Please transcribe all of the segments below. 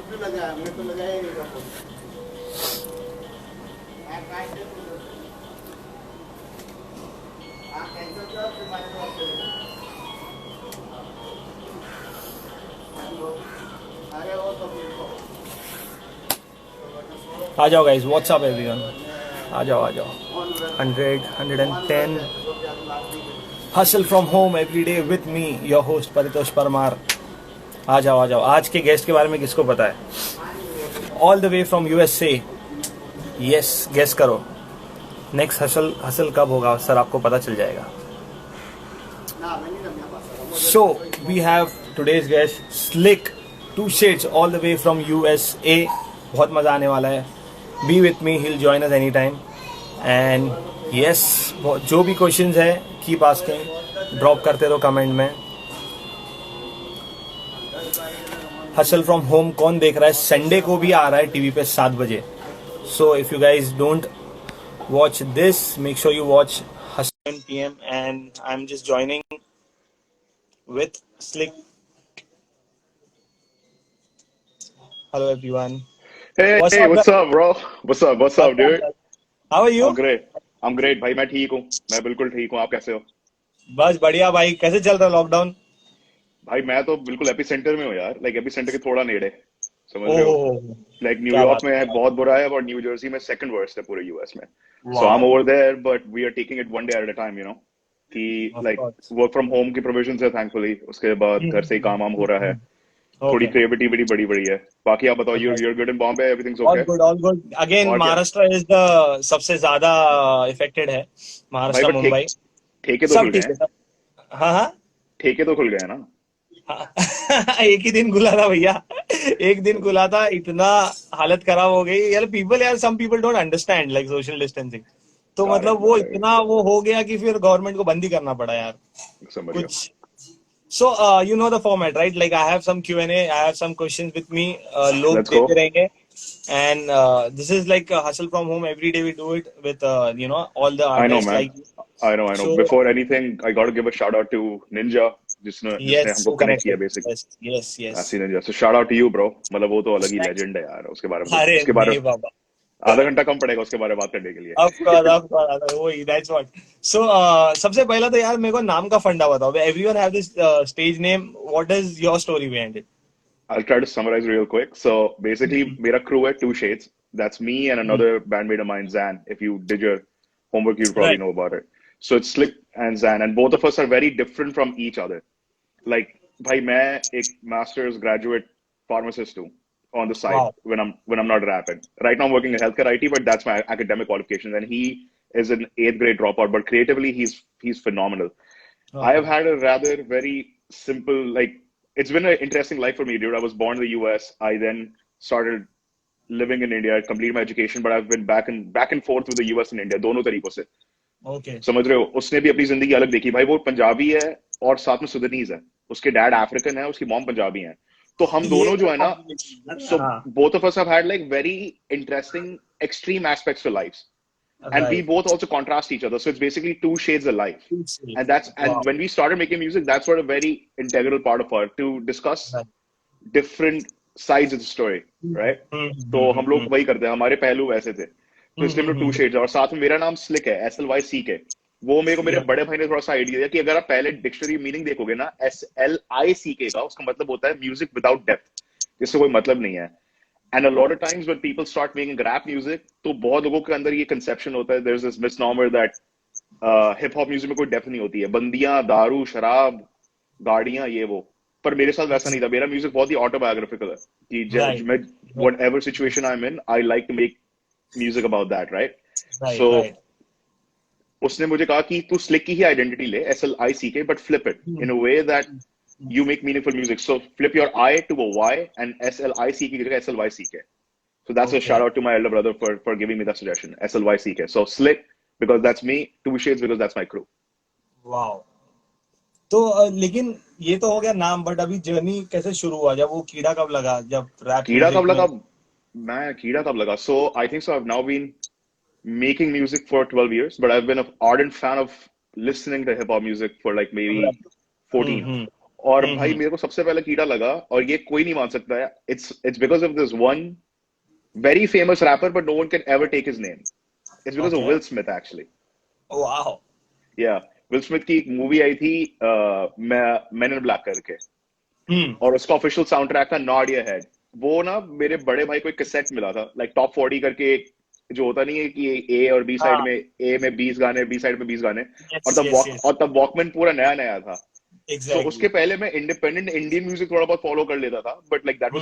आ जाओ guys, WhatsApp everyone, आ जाओ आ जाओ. 100, 110. Hustle from home every day with me your host Paritosh Parmar. आ जाओ आ जाओ. आज के गेस्ट के बारे में किसको पता है? All the way from USA. Yes, guess करो नेक्स्ट हसल हसल कब होगा सर, आपको पता चल जाएगा. So we have today's guest Slick, two shades all the way from USA. बहुत मजा आने वाला है. Be with me, he will join us any time. And yes, जो भी क्वेश्चंस है कीप आस्किंग, ड्रॉप करते रहो कमेंट में. हसल फ्रॉम होम कौन देख रहा है? संडे को भी आ रहा है टीवी पे 7 बजे. So if you guys don't watch this, make sure you watch Hustle PM. And I am just joining with Slick. Hello everyone. Hey, what's hey, up what's up, bro? What's up, dude? How are you? I'm great. I'm great, भाई. मैं ठीक हूँ. मैं बिल्कुल ठीक हूँ. आप कैसे हो? बस बढ़िया भाई. कैसे चल रहा है लॉकडाउन? भाई मैं तो बिल्कुल एपी सेंटर में हूँ यार. लाइक एपी सेंटर के थोड़ा नेड़े. समझ रहे हो? ओह, लाइक क्या न्यूयॉर्क बात में है, है. बहुत बुरा है, और न्यू जर्सी में सेकंड वर्स्ट है पूरे यूएस में. So I'm wow, over there, but we are taking it one day at a time, you know. कि of like course. work from home की provisions है thankfully. उसके बाद घर से ही काम वाम हो रहा है. थोड़ी ओके. क्रिएटिविटी बड़ी बड़ी है. बाकी आप बताओ, you're good in Bombay, everything's all okay? Good all good. Again और क्या? महाराष्ट्र इज द सबसे ज्यादा इफेक्टेड है. भाई महाराष्ट्र, पर मुंबई ठेके तो सब खुल गए ठीक है हैं. सब. हाँ हाँ. ठेके तो खुल गए हैं ना. हाँ. एक ही दिन खुला था भैया. एक दिन खुला था, इतना हालत खराब हो गई यार. पीपल यार, some people don't understand like social distancing. तो मतलब वो करेक्ट. इतना वो हो गया कि फिर गवर्नमेंट को बंद ही करना पड़ा यार समझ गया. कुछ. So, you know the format, right? Like I have some Q&A, I have some questions with me. लोग Let's देते go. रहेंगे. And this is like a hustle from home. Every day we do it with, all the I know, artists man. like you. I know, I know. So, Before anything, I got to give a shout out to Ninja, जिसने yes, हमको so connect किया connected. Basically. Yes, yes, yes. ऐसी Ninja. So shout out to you, bro. मतलब वो तो अलग ही Thanks. Legend है यार. अरे उसके बारे नहीं बाबा. आधा घंटा कम पड़ेगा उसके बारे में बात करने के लिए. Of course, वही, that's what. So, सबसे पहला तो यार मेरे को नाम का फंडा बताओ. Everyone have this stage name. What is your story behind it? I'll try to summarize real quick. So basically, मेरा crew है Two Shades. That's me and Mhm. another bandmate of mine, Zan. If you did your homework, you'd probably Right. know about it. So it's Slick and Zan, and both of us are very different from each other. Like, भाई मैं एक master's graduate pharmacist हूँ on the side Wow. when I'm not rapping. Right now I'm working in healthcare IT, but that's my academic qualifications. And he is an 8th grade dropout, but creatively he's phenomenal. I Okay. have had a rather very simple, like, it's been an interesting life for me, dude. I was born in the US. I then started living in India. I completed my education, but I've been back and forth with the US and India, दोनों तरीकों से. Okay. समझ रहे हो? उसने भी अपनी जिंदगी अलग देखी. भाई वो पंजाबी है और साथ में सुदानीज है. उसके डैड अफ्रीकन है, उसकी मॉम पंजाबी है. तो हम ये दोनों जो है ना, so हाँ. both of us have had like very interesting extreme aspects to lives, and we Right. both also contrast each other. So it's basically two shades of life. And Wow. when we started making music, that's sort of a very integral part of our to discuss Right. different sides of the story, right? तो हम लोग वही करते हैं. हमारे पहलू वैसे थे, तो इसलिए हम लोग टू शेड्स. और साथ में मेरा नाम स्लिक है, SLYCK. वो मेरे को मेरे बड़े भाई ने थोड़ा सा आइडिया दिया कि अगर आप पहले डिक्शनरी मीनिंग देखोगे ना, SLICK का उसका मतलब होता है म्यूजिक विदाउट डेप्थ, जिससे कोई मतलब नहीं है. And a lot of times when people start making rap music, तो बहुत लोगों के अंदर ये conception होता है, there's this misnomer that hip hop music में कोई डेप्थ नहीं होती है. बंदियां, दारू, शराब, गाड़ियां, ये वो. पर मेरे साथ वैसा नहीं था. मेरा म्यूजिक बहुत ही ऑटोबायोग्राफिकल है कि मैं whatever situation I'm in, I like to make music about that, right? Right. So Right. उसने मुझे कहा कि तू स्लिक की ही आइडेंटिटी ले, SLICK, but flip it in a way that you make meaningful music. So flip your I to a Y and SLICK की जगह SLYCK. So that's a Okay. shout out to my elder brother for giving me that suggestion. SLYCK. So slick because that's me, Two Shades because that's my crew. Wow. तो लेकिन ये तो हो गया नाम, but अभी जर्नी कैसे शुरू हुआ? जब वो कीड़ा कब लगा, जब रैप कीड़ा म्यूजिक कब में? लगा? मैं कीड़ा कब लगा? So I think so. I've now been making music for 12 years, but I've been an ardent fan of listening to hip hop music for like maybe 14. और भाई मेरे को सबसे पहले कीड़ा लगा, और ये कोई नहीं मान सकता है, it's because of this one very famous rapper but no one can ever take his name. It's because of Okay. Will Smith actually. Wow. Yeah, Will Smith की एक मूवी आई थी Men in Black करके, और उसका official sound track था nod your head. वो ना मेरे बड़े भाई को एक कैसेट मिला था, लाइक टॉप 40 करके, जो होता नहीं है कि ए और बी साइड में, ए में 20 गाने, बी साइड में 20 गाने, और तब वॉकमैन पूरा नया नया था। Exactly. So उसके पहले मैं इंडिपेंडेंट इंडियन म्यूजिक थोड़ा बहुत फॉलो कर लेता था, but like that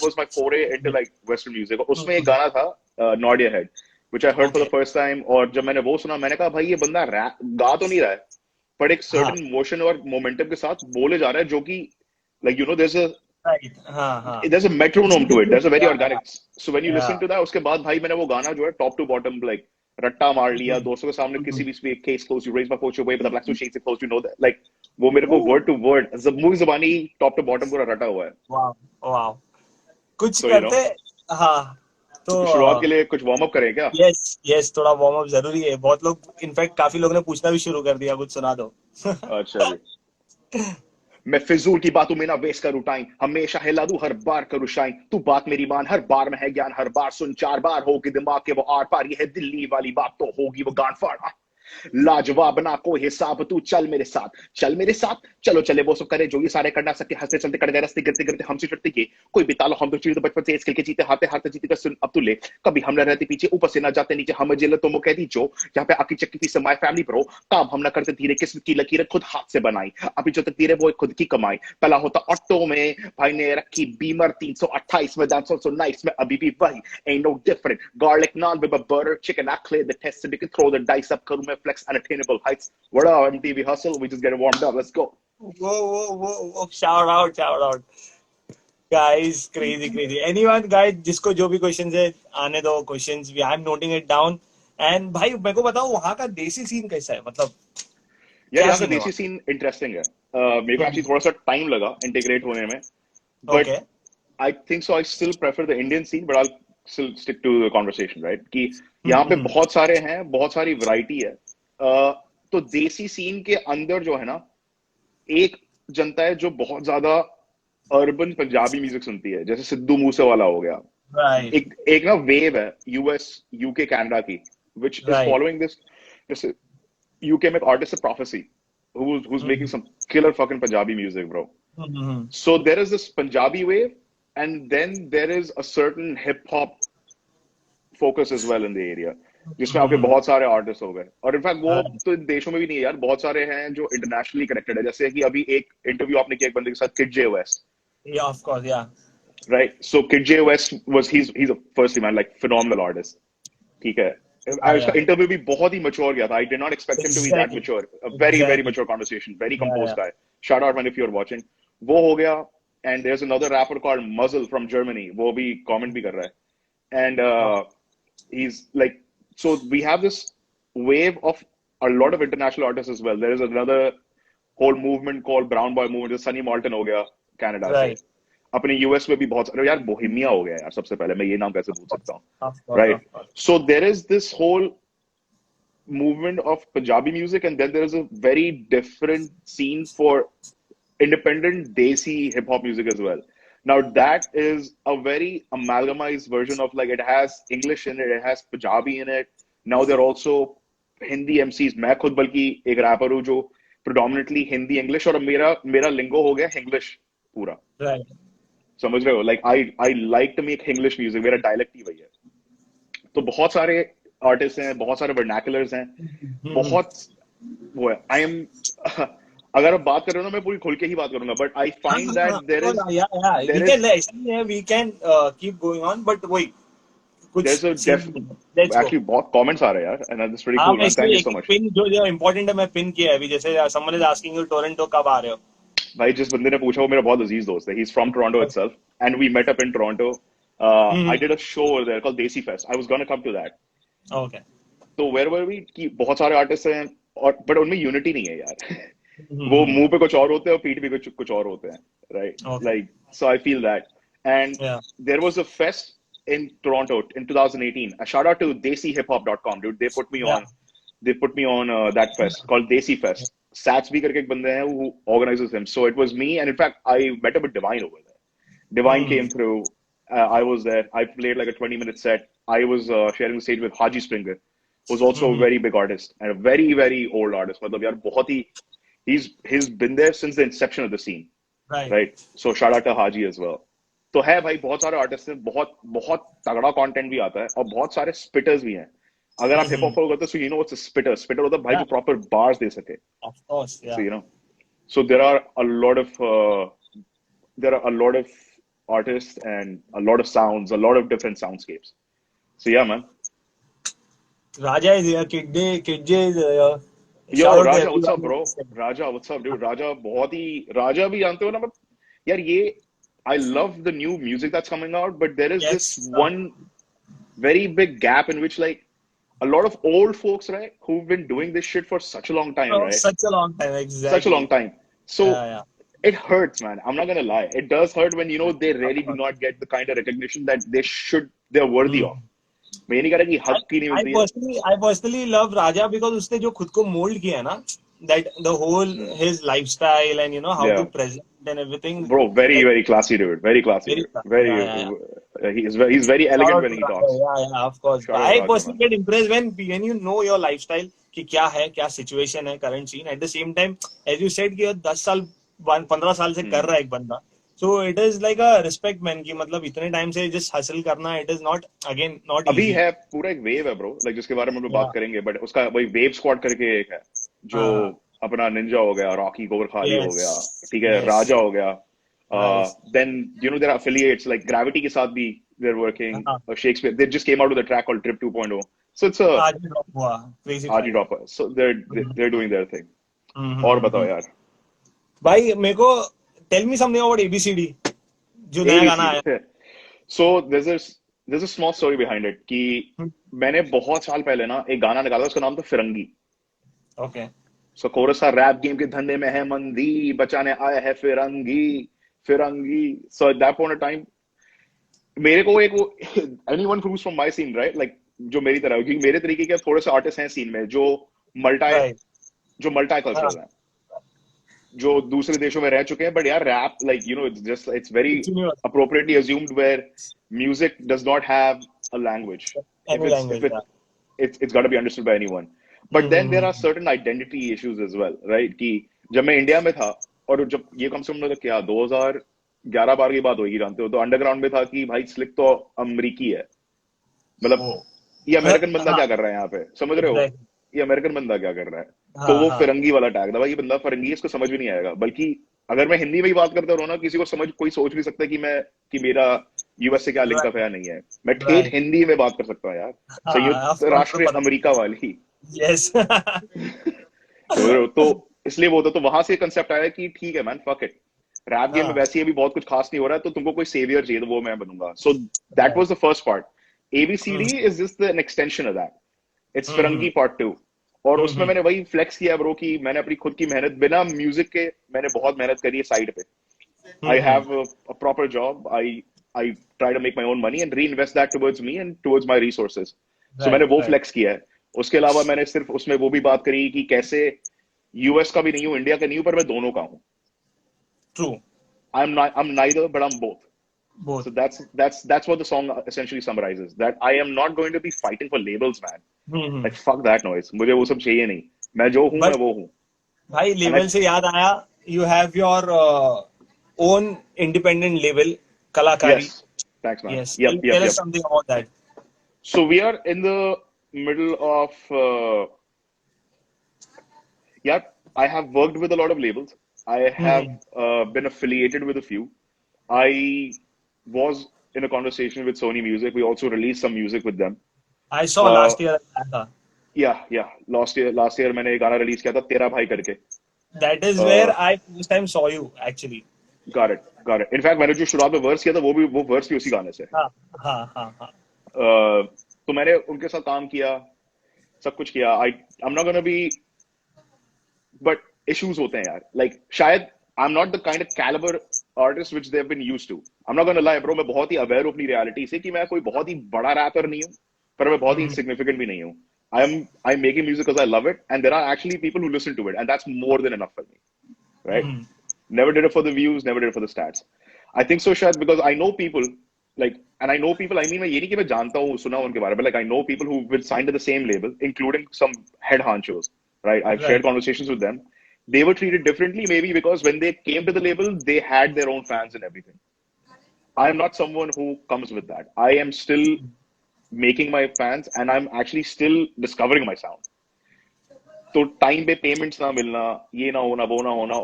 was my foray into like western music. उसमें एक गाना था nod your head which I heard for the first time, और जब मैंने वो सुना मैंने कहा भाई ये बंदा रैप गा तो नहीं रहा है, पर एक सर्टेन मोशन और मोमेंटम के साथ बोले जा रहा है, जो कि like you no there's a metronome to it, there's a very organic, so when you listen to that, उसके बाद भाई मैंने वो गाना जो है टॉप टू बॉटम लाइक रट्टा मार लिया दोस्तों के सामने, किसी भी speak case close, you raise my pouch away with the black two shades close, you know that, like वो मेरे को वर्ड टू वर्ड मूवी ज़बानी टॉप टू बॉटम पूरा रटा हुआ है। वाओ वाओ, कुछ So, करते हाँ तो शुरुआत के लिए कुछ वार्म अप करें क्या? यस थोड़ा वार्म अप जरूरी है। बहुत लोग, इनफैक्ट काफी लोगों ने पूछना भी शुरू कर दिया, कुछ सुना दो। अच्छा जी। मैं फिजूल की बातों में ना वेस्ट करूं टाइम, हमेशा हिला दूं हर बार करूं शाइन, तू बात मेरी मान हर बार में है ज्ञान, हर बार सुन 4 बार होगी दिमाग के वो आर पार, ये है दिल्ली वाली बात तो होगी वो गांड फाड़। लाजवाब ना कोई हिसाब, तू चल मेरे साथ चलो चले वो सब करे जो ये सारे करना सके, हंसते चलते कट गए रस्ते गिरते गिरते हमसे चढ़ते ये कोई बितालो, हम तो चीज तो बचपन से खेल के जीते, हाथे हाथे जीते कर सुन अब तू ले, कभी हम न रहते पीछे ऊपर से ना जाते नीचे, हम जेल तो कह दी जो यहाँ पे आकी चक्की थी माय फैमिली ब्रो, काम हम ना करते धीरे, किस्मत की लकीरें खुद हाथ से बनाई, अभी जो तकदीरें वो खुद की कमाई, पहला होता ऑटो में भाई ने रखी बीमर 328 में, दैट्स आल्सो नाइस, मैं अभी भी वही ain't no different, garlic naan with a butter chicken, I clear the test so we can throw the dice up, करूं मैं flex unattainable heights, what up MTV hustle, we just get warmed up, let's go. वो shout out guys, crazy anyone guys, जिसको जो भी questions है आने दो questions, I am noting it down. And भाई मेरे को बताओ वहां का देसी सीन कैसा है, मतलब यार यहाँ का देसी सीन इंटरेस्टिंग है, मेरे को एक्चुअली थोड़ा सा टाइम लगा इंटीग्रेट होने में, but I think so I still prefer the Indian scene, but I still stick to the conversation, right? कि यहाँ पे बहुत सारे हैं, बहुत सारी वैरायटी है, तो देसी सीन के अंदर जो है ना, एक जनता है जो बहुत ज्यादा अर्बन पंजाबी म्यूजिक सुनती है, जैसे सिद्धू मूसेवाला हो गया, एक ना वेव है यूएस यूके कनाडा की, which is following this, जैसे यूके में एक आर्टिस्ट है Prophecy, who's making some killer fucking Punjabi music, bro. So there is this Punjabi wave, and then there is a certain hip hop focus as well in the area, जिसमें आपके बहुत सारे artist हो गए, और in fact वो तो देशों में भी नहीं है यार, बहुत सारे हैं जो इंटरनेशनली कनेक्टेड है, जैसे कि अभी एक इंटरव्यू आपने किया एक बंदे के साथ, Kid J West, yeah of course yeah right, so Kid J West was he's a firstly man like phenomenal artist, ठीक है, उसका इंटरव्यू भी बहुत ही मैच्योर गया था, I did not expect him to be that mature, a very mature conversation, very composed guy, shout out man if you're watching, वो हो गया, and there's another rapper called Muzzle from Germany, वो भी comment भी कर रहा है, and he's like, so we have this wave of a lot of international artists as well. There is another whole movement called Brown Boy movement, जैसे Sunny Martin हो गया Canada से, अपने यूएस में भी बहुत सारे, यार बोहेमिया हो गया यार, सबसे पहले मैं ये नाम कैसे भूल सकता हूँ, right? So there is this whole movement of Punjabi music, and then there is a very different scene for independent desi hip hop music as well. Now that is a very amalgamized version of, like, it has English in it, it has Punjabi in it. Now they're also Hindi MCs. मैं खुद बल्कि एक wrapper हूँ जो predominantly Hindi English, और मेरा लिंगो हो गया English पूरा, समझ रहे हो? Like I like to make English music, मेरा dialect ही वही है। तो बहुत सारे आर्टिस्ट हैं, बहुत सारे vernaculars हैं, बहुत वो है। I am अगर आप बात कर रहे हो ना, मैं पूरी खुल के ही बात करूंगा, but I find that there is we can keep going on, but वही कुछ एक्चुअली बहुत कमेंट्स आ रहे हैं यार, and that's very cool, thank you so much. Pin जो इंपॉर्टेंट है मैं पिन किया है अभी, जैसे someone is asking you Toronto कब आ रहे हो? भाई जिस बंदे ने पूछा वो मेरा बहुत अजीज दोस्त है, he is from Toronto itself, and we met up in Toronto, I did a show there called Desi Fest, I was gonna come to that, okay. तो वेयर वर वी कि बहुत सारे आर्टिस्ट हैं, और बट उनमें यूनिटी नहीं है यार, वो मुंह पे कुछ और होते हैं और पीठ पे कुछ और होते हैं, right? Like so I feel that, and there was a fest in Toronto in 2018. A shout out to DesiHipHop.com, dude. They put me on that fest called Desi Fest. Satsby करके एक बंदे हैं who organizes him. So it was me, and in fact I met up with Divine over there. Divine came through. I was there. I played like a 20-minute set. I was sharing the stage with Haji Springer, who's also a very big artist and a very very old artist. मतलब यार बहुत ही he's been there since the inception of the scene, right? So shout out to Haji as well. तो है भाई, बहुत सारे artist हैं, बहुत बहुत तगड़ा कंटेंट भी आता है और बहुत सारे स्पिटर्स भी हैं. अगर आप हिप हॉप फॉलो करते हो, so you know what's a spitter. Spitter होता है भाई जो प्रॉपर बार्स दे सके. Of course, yeah. So you know, so there are a lot of artists and a lot of sounds, a lot of different soundscapes. So yeah, man. Raja is here. Kid J is here. Yo, Shout out to Raja, what's up, everyone. bro? Raja, what's up, dude? Raja बहुत ही, Raja भी जानते हो ना, यार ये, I love the new music that's coming out, but there is Yes, this one very big gap in which like a lot of old folks, right, who've been doing this shit for such a long time, Oh, right? such a long time, exactly. Such a long time. So Yeah. it hurts, man. I'm not gonna lie. It does hurt when, you know, they really do not get the kind of recognition that they're worthy of. मैं ये नहीं कह रहा कि हक की नहीं मिलती है. I personally love Raja because उसने जो खुद को mold किया है ना, that the whole his lifestyle and you know how to present and everything. Bro, very classy dude. Very classy. Very Dude. classy. He's very elegant when he talks. Yeah, of course. Shout out I Raja, personally get impressed when you know your lifestyle कि क्या है, क्या situation है current scene. At the same time, as you said कि 10 साल 15 साल से कर रहा है एक बंदा. So it is like a respect man कि मतलब इतने टाइम से just hustle करना, it is not अभी easy. है पूरा एक वेव है ब्रो, लाइक जिसके बारे में हम लोग बात करेंगे, बट उसका वही वेव स्क्वाड करके एक है जो अपना निंजा हो गया, रॉकी गोबर खाली हो गया, ठीक है, राजा हो गया, then you know there are affiliates like Gravity के साथ भी they are working, Shakespeare they just came out with a track called trip 2.0, so it's आज ही drop हुआ, crazy आजी drop, so they're doing their thing. और बताओ यार भाई मेरे को tell me something about ABCD जो नया गाना आया. So there's a small story behind it कि मैंने बहुत साल पहले ना एक गाना निकाला, उसका नाम था फिरंगी. Okay. So कोरस था रैप गेम के धंधे में है मंदी, बचाने आया है फिरंगी फिरंगी. So at that point of time मेरे को एक anyone who's from my scene, right, like जो मेरी तरह, क्योंकि मेरे तरीके के थोड़े से आर्टिस्ट हैं सीन में जो मल्टी कल्चरल हैं, जो दूसरे देशों में रह चुके हैं, बट यार rap like you know it's very appropriately assumed where music does not have a language. It's got to be understood by anyone. But then there are certain identity issues as well, right? कि जब मैं India में था और जब ये कम से कम क्या 2011-12 की बात होगी, जानते हो, तो अंडरग्राउंड में था कि भाई स्लिक तो अमेरिकी है, मतलब ये अमेरिकन बंदा क्या कर रहा है यहाँ पे, समझ रहे हो, ये अमेरिकन बंदा क्या कर रहा है. तो वो फिरंगी वाला टैग था भाई, ये बंदा फिरंगी है, इसको समझ भी नहीं आएगा. बल्कि अगर मैं हिंदी में ही बात करता रहूं ना, किसी को कोई सोच नहीं सकता कि मेरा यूएस से क्या लिंकअप है या नहीं है. मैं ठेठ हिंदी में बात कर सकता हूँ यार, संयुक्त राष्ट्र अमेरिका वाली. Yes. तो इसलिए वो तो वहां से कंसेप्ट आया कि ठीक है man, fuck it, rap game में वैसे ही अभी बहुत कुछ खास नहीं हो रहा है, तो तुमको कोई सेवियर चाहिए तो वो मैं बनूंगा. So that was the first part. ABCD is just an extension of that. It's Firangi part 2. और उसमें मैंने वही फ्लेक्स किया ब्रो कि मैंने अपनी खुद की मेहनत, बिना म्यूजिक के मैंने बहुत मेहनत करी है साइड पे. I have a proper job. I try to make my own money and reinvest that towards me and towards my resources. So मैंने वो फ्लेक्स किया है. उसके अलावा मैंने सिर्फ उसमें वो भी बात करी कि कैसे यूएस का भी नहीं हूँ, इंडिया का नहीं हूँ, पर मैं दोनों का हूँ. True. I'm neither, but I'm both. So that's what the song essentially summarizes. That I am not going to be fighting for labels, man. Like fuck that noise. मुझे वो सब चाहिए नहीं. मैं जो हूँ मैं वो हूँ. भाई लेवल से याद आया, you have your own independent label, कलाकारी. Yes. Thanks, man. Yes. Yep. Tell us something about that. So we are in the middle of I have worked with a lot of labels. I have been affiliated with a few. I was in a conversation with Sony Music. We also released some music with them. I saw last year. Yeah. Last year मैंने एक गाना release किया था, तेरा भाई करके. That is where I first time saw you actually. Got it. In fact मैंने जो शुरुआत में वर्स किया था वो वर्स भी उसी गाने से. हाँ. तो मैंने उनके साथ काम किया, सब कुछ किया. I'm not gonna be, but issues होते हैं यार. Like शायद I'm not the kind of caliber artist which they've been used to. I'm not gonna lie bro, मैं बहुत ही aware हूँ अपनी reality से कि मैं कोई बहुत ही बड़ा रैपर नहीं हूँ, पर मैं बहुत ही insignificant भी नहीं हूँ. I'm making music because I love it, and there are actually people who listen to it, and that's more than enough for me, right? Never did it for the views, never did it for the stats. I think so, Shad, because I know people, like, and I know people, I mean, मैं ये नहीं कि मैं जानता हूँ, सुना उनके बारे में, like, I know people who will sign to the same label, including some head honchos, right? I've shared conversations with them. They were treated differently, maybe because when they came to the label, they had their own fans and everything. I am not someone who comes with that. I am still making my fans, and I'm actually still discovering my sound. तो time पे payments ना मिलना, ये ना होना, वो ना होना,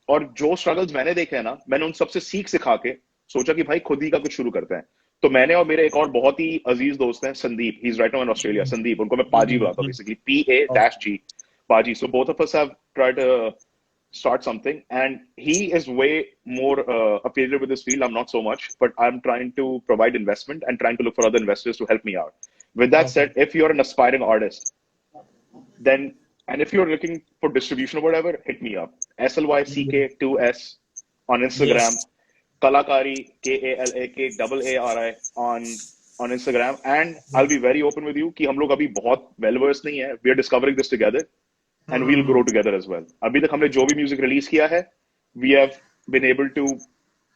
और जो स्ट्रगल्स मैंने देखे हैं ना, मैंने उन सबसे सीख सिखा के सोचा कि भाई खुद ही का कुछ शुरू करते हैं. तो मैंने और मेरे एक और बहुत ही अजीज दोस्त हैं, Sandeep, he is right now in Australia. Sandeep, उनको मैं पाजी बुलाता हूँ, बेसिकली PA-G, पाजी. So both of us have tried to start something, and he is way more affiliated with this field. I'm not so much, but I'm trying to provide investment and trying to look for other investors to help me out. With that said, if you're an aspiring artist, then, and if you're looking for distribution or whatever, hit me up. SLYCK2S on Instagram. Yes. Kalakari, KALAKAARI on Instagram. And I'll be very open with you कि हम लोग अभी बहुत well versed नहीं है. We are discovering this together, and we'll grow together as well. अभी तक हमने जो भी music release किया है, we have been able to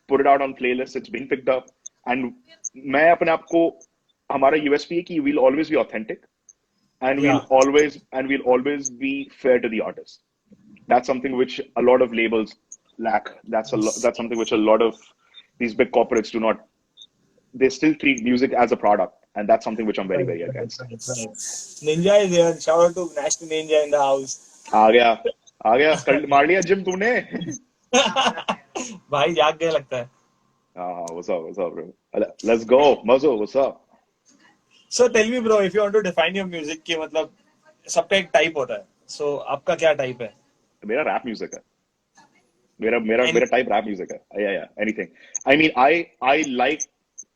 put it out on playlists. It's been picked up, and मैं अपने आप को, हमारा USP है कि we'll always be authentic, and we'll always be fair to the artist. That's something which a lot of labels lack. That's something which a lot of these big corporates do not. They still treat music as a product, and that's something which I'm very, very against. Ninja is here. Shout out to National Ninja in the house. आ गया. कल मार लिया gym तूने. भाई जाग गया लगता है. What's up, bro? Let's go. Mazo, what's up? So tell me, bro, if you want to define your music, कि मतलब सबका एक टाइप होता है. So आपका क्या टाइप है? मेरा रैप म्यूजिक है. मेरा टाइप रैप म्यूजिक है. Yeah, anything. I mean, I like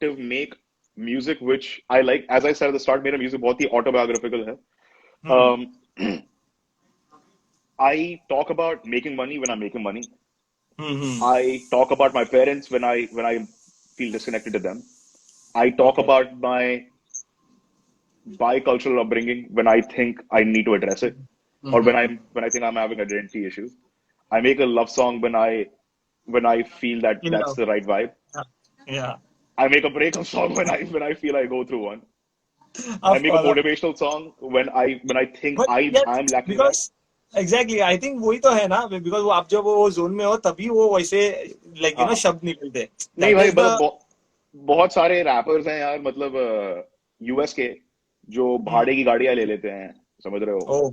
to make music which I like. As I said at the start, मेरा music बहुत ही autobiographical है. I talk about making money when I'm making money. I talk about my parents when I feel disconnected to them. I talk about my bicultural upbringing when I think I need to address it, or when I think I'm having identity issues. I make a love song when I feel that that's the right vibe. Yeah. I make a breakup song when I feel I go through one. I make a motivational song when I think I'm lacking. Because exactly, I think वही तो है ना, because वो आप जब वो zone में हो तभी वो वैसे like शब्द निकलते. नहीं भाई, मतलब बहुत सारे रैपर्स हैं यार, मतलब US के, जो भाड़े की गाड़ियां ले लेते हैं, समझ रहे हो?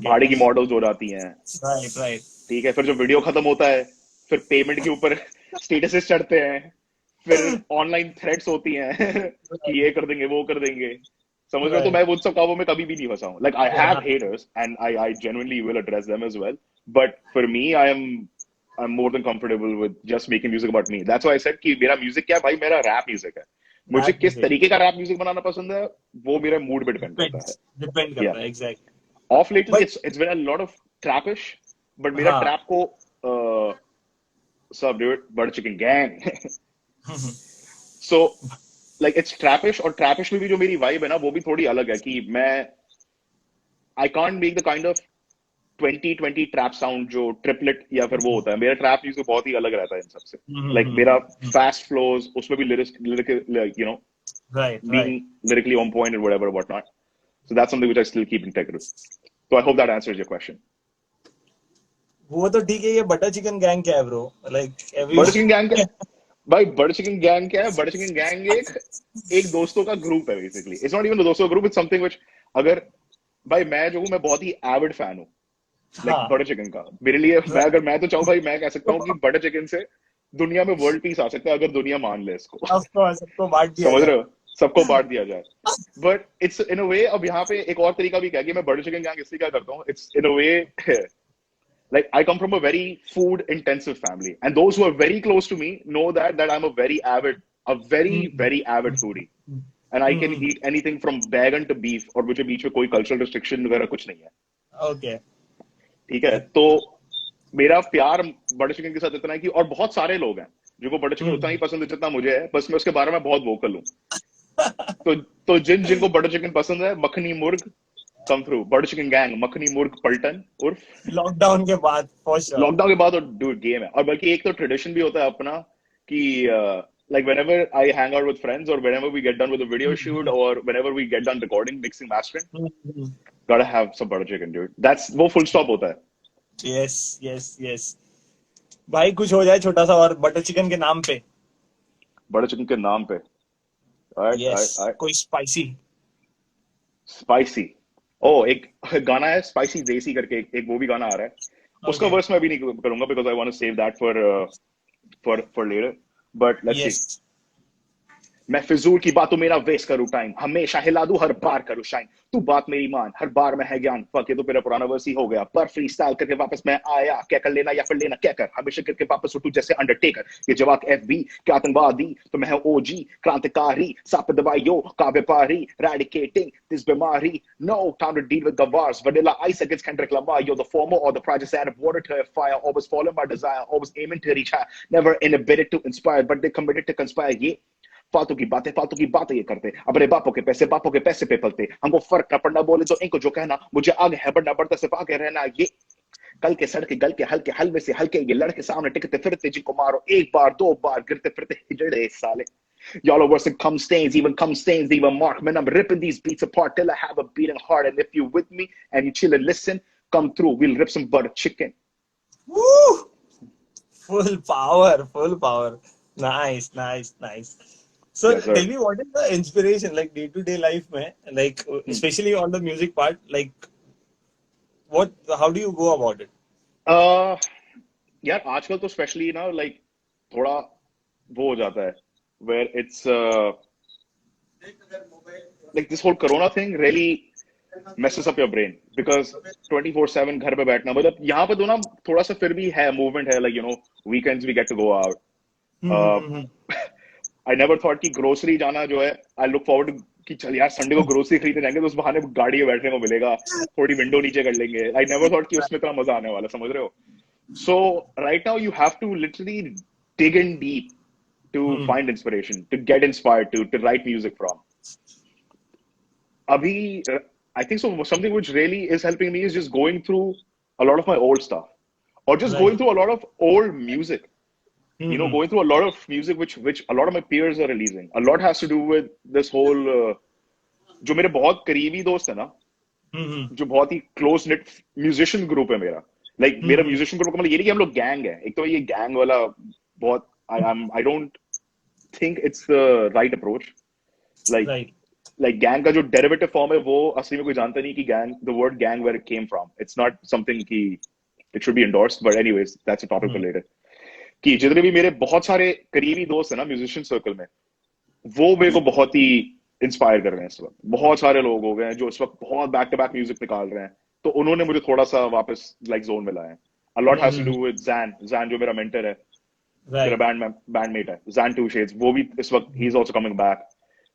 भाड़े की मॉडल्स हो जाती हैं. राइट. ठीक है, फिर जो वीडियो खत्म होता है, फिर पेमेंट के ऊपर स्टेटसेस चढ़ते हैं, फिर ऑनलाइन थ्रेट्स होती हैं कि ये कर देंगे, वो कर देंगे, समझ रहे हो? तो मैं उन सब कामों में कभी भी नहीं फंसा हूँ. Like I have haters and I genuinely will address them as well, but for me I'm more than comfortable with just making music about me. That's why I said कि मेरा म्यूजिक क्या है भाई, मेरा रैप म्यूजिक है. मुझे किस तरीके का रैप म्यूजिक बनाना पसंद है, वो मेरे मूड पे डिपेंड करता है. Exactly. Off lately it's been a lot of trapish, but मेरा ट्रैप को सब dude, Butter Chicken Gang. So like it's trappish, और trappish में भी जो मेरी vibe है ना, वो भी थोड़ी अलग है कि I can't make the kind of 2020 trap sound जो triplet या फिर वो होता है. मेरा trap म्यूजिक बहुत ही अलग रहता है इन सबसे. Like मेरा fast flows, उसमें भी lyrical, like, you know, being lyrically on point and whatnot. So that's something which I still keep integral. So I hope that answers your question. वो तो ठीक है. ये बटर चिकन गैंग क्या है bro? Like butter chicken gang क्या भाई? Butter chicken gang क्या है? बटर चिकन गैंग एक दोस्तों का ग्रुप है बेसिकली. इट्स नॉट इवन दोस्तों का ग्रुप, इट्स समथिंग व्हिच, अगर भाई मैं जो हूँ, मैं बहुत ही एविड फैन हूँ लाइक बटर चिकन का. मेरे लिए मैं तो चाहूँ भाई, मैं कह सकता हूँ कि बटर चिकन से दुनिया में वर्ल्ड पीस आ सकता है अगर दुनिया मान ले इसको. सबको बांट दिया, समझ रहे हो? सबको बांट दिया जाए. बट इट्स इन अ वे, अब यहाँ पे एक और तरीका भी क्या कि मैं बटर चिकन गैंग इसलिए क्या करता हूँ, it's in a way like I come from a very food intensive family, and those who are very close to me know that I'm a very avid foodie, and I can eat anything from vegan to beef, और मुझे बीच में कोई cultural restriction वगैरह कुछ नहीं है. Okay. ठीक है, तो मेरा प्यार बटर चिकन के साथ इतना है कि, और बहुत सारे लोग हैं जिनको बटर चिकन उतना ही पसंद है जितना मुझे है, बस मैं उसके बारे में बहुत वोकल हूँ. तो जिनको बटर चिकन पसंद है, मखनी मुर्ग, come through. Butter Chicken Gang, makhani मुर्ग पलटन उर्फ लॉकडाउन के बाद for sure. लॉकडाउन के बाद और dude गेम है. और बल्कि एक तो ट्रेडिशन भी होता है अपना कि like whenever I hang out with friends or whenever we get done with a video shoot or whenever we get done recording, mixing, mastering, gotta have some butter chicken, dude. That's वो full stop होता है. Yes, yes, yes. भाई कुछ हो जाए छोटा सा और बटर चिकन के नाम पे. Butter chicken के नाम पे. Alright, Yes, alright. कोई स्पाइसी. स्पाइसी. एक गाना है स्पाइसी देसी करके एक वो भी गाना आ रहा है. उसका वर्स मैं अभी नहीं करूंगा because I want to save that for later. But let's see. Yes. मैं फिजूल की बातों में ना वेस्ट करूं टाइम, हमेशा हिला दूं हर बार करूं शाइन, तू बात मेरी मान हर बार में है ज्ञान. फक ये तो मेरा पुराना वर्स ही हो गया, पर फ्री स्टाइल करके वापस मैं आया. क्या कर लेना या फिर लेना क्या कर, हमेशा करके वापस उठूं जैसे अंडरटेकर. ये जवाब FB क्या आतंकवादी तो मैं हूं OG क्रांतिकारी. साप दवाइयों का व्यापारी, eradicating this बीमारी. No time to deal with the wars. Vanilla Ice against Kendrick Lamar. You're the former or the projects add of water to a fire. Always following my desire, always aiming to reach high. Never inhibited to inspire, but they committed to conspire. ये फालतू की बातें ये करते, अपने बापों के पैसे पे पलते. हमको फर्क न पड़ना बोले तो इनको जो कहना, मुझे आगे है बढ़ना बढ़ता सिर्फ आगे रहना. ये कल के सड़के गल के हल्के हलवे से हल्के ये लड़के सामने टिकते फिरते, जिनको मारो एक बार दो बार गिरते फिरते हिजड़े साले. Y'all are worse than cum stains, even mark. Man, I'm ripping these beats apart till I have a beating heart. And if you with me and you chill and listen, come through, we'll rip some butter chicken. Woo! Full power. Nice. So Yes, sir. tell me, what is the inspiration like day-to-day life में, like especially on the music part, like how do you go about it? यार आजकल तो specially ना like थोड़ा वो हो जाता है where it's like this whole corona thing really messes up your brain because 24/7 घर पे बैठना, मतलब यहाँ पे तो ना थोड़ा सा फिर भी है मूवमेंट है, like you know weekends we get to go out. I never thought कि ग्रोसरी जाना जो है, I look forward to कि चल यार संडे को ग्रोसरी खरीदने जाएंगे तो उस बहाने गाड़ी में बैठने को मिलेगा, थोड़ी विंडो नीचे कर लेंगे. I never thought कि उसमें इतना मजा आने वाला, समझ रहे हो? So right now you have to literally dig in deep to find inspiration, to get inspired, to write music from. Abhi, I think so something which really is helping me is just going through a lot of my old stuff or just going through a lot of old music. You know, going through a lot of music which a lot of my peers are releasing. A lot has to do with this whole जो मेरे बहुत करीबी दोस्त है ना, जो बहुत ही close knit musician group है मेरा. Like मेरा musician group का मतलब ये नहीं कि हम लोग gang है. एक तो ये gang वाला बहुत I don't think it's the right approach. Like gang का जो derivative form है वो असली में कोई जानता नहीं कि gang, the word gang where it came from. It's not something कि it should be endorsed, but anyways that's a topic for later. कि जितने भी मेरे बहुत सारे करीबी दोस्त हैं ना म्यूजिशियन सर्कल में, वो मेरे को बहुत ही इंस्पायर कर रहे हैं इस वक्त. बहुत सारे लोग हो गए हैं जो इस वक्त बहुत बैक टू बैक म्यूजिक निकाल रहे हैं, तो उन्होंने मुझे थोड़ा सा वापस लाइक जोन में लाया है. A lot has to do with Zan जो मेरा मेंटर है, मेरा बैंडमेट है, Zan Two Shades, वो भी इस वक्त he is also coming back.